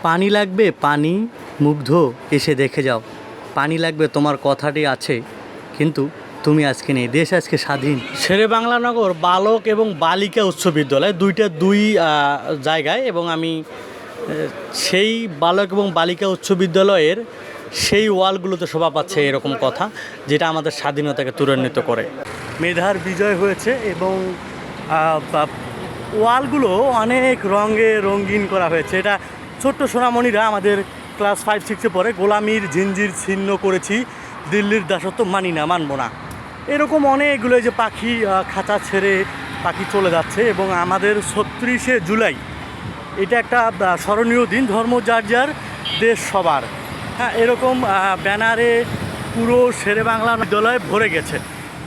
পানি লাগবে পানি, মুগ্ধ এসে দেখে যাও। পানি লাগবে তোমার কথাটি আছে, কিন্তু তুমি আজকে নেই। দেশ আজকে স্বাধীন। শেরে বাংলা নগর বালক এবং বালিকা উচ্চ বিদ্যালয় দুই জায়গায়, এবং আমি সেই বালক এবং বালিকা উচ্চ বিদ্যালয়ের সেই ওয়ালগুলোতে শোভা পাচ্ছে এরকম কথা, যেটা আমাদের স্বাধীনতাকে ত্বরান্বিত করে। মেধার বিজয় হয়েছে এবং ওয়ালগুলো অনেক রঙে রঙিন করা হয়েছে। এটা ছোট্ট সোনামণিরা আমাদের ক্লাস 5-6-এ পড়ে, গোলামির জিঞ্জির ছিন্ন করেছি, দিল্লির দাসত্ব মানি না, মানব না, এরকম অনেকগুলো। যে পাখি খাঁচা ছেড়ে পাখি চলে যাচ্ছে, এবং আমাদের 36শে জুলাই এটা একটা স্মরণীয় দিন। ধর্ম যার যার, দেশ সবার। হ্যাঁ, এরকম ব্যানারে পুরো শেরে বাংলা বিদ্যালয় ভরে গেছে।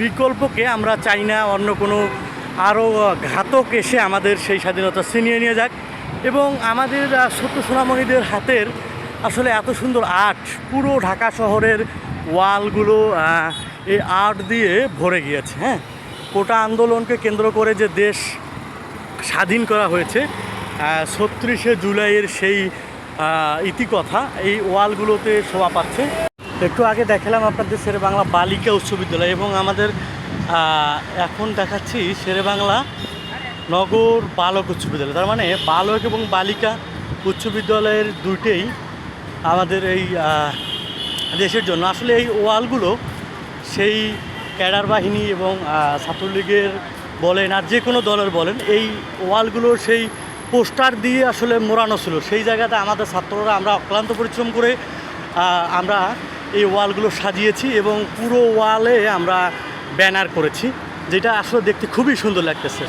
বিকল্পকে আমরা চাই না অন্য কোনো আরও ঘাতক এসে আমাদের সেই স্বাধীনতা ছিনিয়ে নিয়ে যাক। এবং আমাদের ছোট্ট সোনামণিদের হাতের আসলে এত সুন্দর আর্ট, পুরো ঢাকা শহরের ওয়ালগুলো এই আর্ট দিয়ে ভরে গিয়েছে। হ্যাঁ, কোটা আন্দোলনকে কেন্দ্র করে যে দেশ স্বাধীন করা হয়েছে, 36শে জুলাইয়ের সেই ইতিকথা এই ওয়ালগুলোতে শোভা পাচ্ছে। একটু আগে দেখালাম আপনাদের শেরে বাংলা বালিকা উচ্চ বিদ্যালয়, এবং আমাদের এখন দেখাচ্ছি শেরে বাংলা নগর বালক উচ্চ বিদ্যালয়। তার মানে বালক এবং বালিকা উচ্চ বিদ্যালয়ের দুইটাই আমাদের এই দেশের জন্য। আসলে এই ওয়ালগুলো সেই ক্যাডার বাহিনী এবং ছাত্রলীগের বলেন আর যে কোনো দলের বলেন, এই ওয়ালগুলো সেই পোস্টার দিয়ে আসলে মোড়ানো ছিল। সেই জায়গাতে আমাদের ছাত্ররা আমরা অক্লান্ত পরিশ্রম করে আমরা এই ওয়ালগুলো সাজিয়েছি, এবং পুরো ওয়ালে আমরা ব্যানার করেছি, যেটা আসলে দেখতে খুবই সুন্দর লাগতেছে।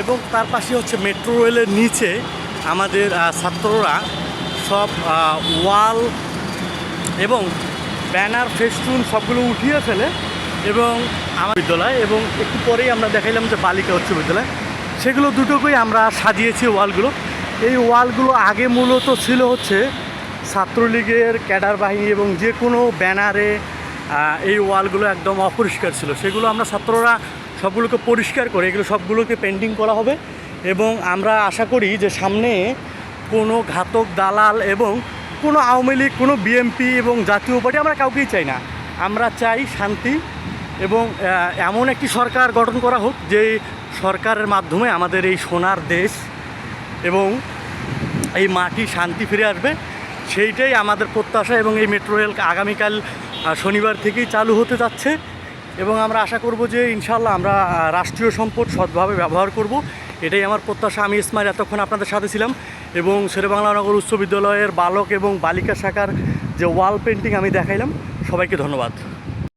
এবং তার পাশে হচ্ছে মেট্রো রেলের নিচে আমাদের ছাত্ররা সব ওয়াল এবং ব্যানার ফেস্টুন সবগুলো উঠিয়ে ফেলে, এবং আমার বিদ্যালয় এবং একটু পরেই আমরা দেখাইলাম যে বালিকা উচ্চ বিদ্যালয়, সেগুলো দুটোকেই আমরা সাজিয়েছি ওয়ালগুলো। এই ওয়ালগুলো আগে মূলত ছিল হচ্ছে ছাত্রলীগের ক্যাডার বাহিনী, এবং যে কোনো ব্যানারে এই ওয়ালগুলো একদম অপরিষ্কার ছিল। সেগুলো আমরা ছাত্ররা সবগুলোকে পরিষ্কার করে এগুলো সবগুলোকে পেন্টিং করা হবে, এবং আমরা আশা করি যে সামনে কোনো ঘাতক দালাল এবং কোনো আওয়ামী লীগ, কোনো বিএনপি এবং জাতীয় পার্টি আমরা কাউকেই চাই না। আমরা চাই শান্তি, এবং এমন একটি সরকার গঠন করা হোক যে সরকারের মাধ্যমে আমাদের এই সোনার দেশ এবং এই মাটি শান্তি ফিরে আসবে, সেইটাই আমাদের প্রত্যাশা। এবং এই মেট্রো রেল আগামীকাল শনিবার থেকেই চালু হতে যাচ্ছে, এবং আমরা আশা করব যে ইনশাল্লাহ আমরা রাষ্ট্রীয় সম্পদ সৎভাবে ব্যবহার করব, এটাই আমার প্রত্যাশা। আমি ইসমাইল এতক্ষণ আপনাদের সাথে ছিলাম, এবং শেরে বাংলা নগর উচ্চ বিদ্যালয়ের বালক এবং বালিকা শাখার যে ওয়াল পেন্টিং আমি দেখাইলাম। সবাইকে ধন্যবাদ।